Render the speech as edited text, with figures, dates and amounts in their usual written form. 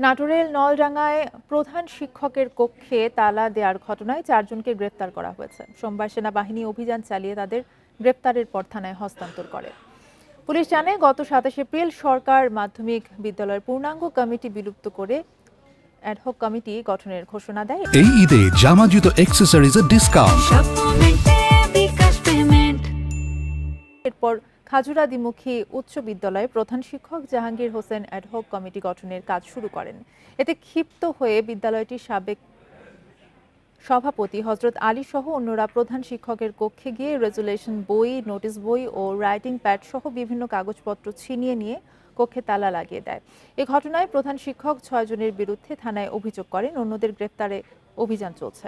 নাটোরের নলডাঙ্গায় প্রধান শিক্ষকের কক্ষে তালা দেওয়ার ঘটনায় 4 জনকে গ্রেপ্তার করা হয়েছে। সোমবার সেনাবাহিনী অভিযান চালিয়ে তাদের গ্রেপ্তারের পর থানায় হস্তান্তর করে। পুলিশ জানায়, গত 27 এপ্রিল সরকার মাধ্যমিক বিদ্যালয়ের পূর্ণাঙ্গ কমিটি বিলুপ্ত করে অ্যাডহক কমিটি গঠনের ঘোষণা দেয়। এই ঈদে জামা জুতো অ্যাকসেসরিজের ডিসকাউন্ট। এরপর খাজুরা দ্বিমুখী উচ্চ বিদ্যালয়ে প্রধান শিক্ষক জাহাঙ্গীর হোসেন অ্যাডহক কমিটি গঠনের কাজ শুরু করেন। এতে ক্ষিপ্ত হয়ে বিদ্যালয়টির সাবেক সভাপতি হযরত আলী সহ অন্যরা প্রধান শিক্ষকের কক্ষে গিয়ে রেজুলেশন বই, নোটিশ বই ও রাইটিং প্যাড সহ বিভিন্ন কাগজপত্র ছিনিয়ে নিয়ে কক্ষে তালা লাগিয়ে দেয়। এ ঘটনায় প্রধান শিক্ষক 6 জনের বিরুদ্ধে থানায় অভিযোগ করেন। অন্যদের গ্রেপ্তারে অভিযান চলছে।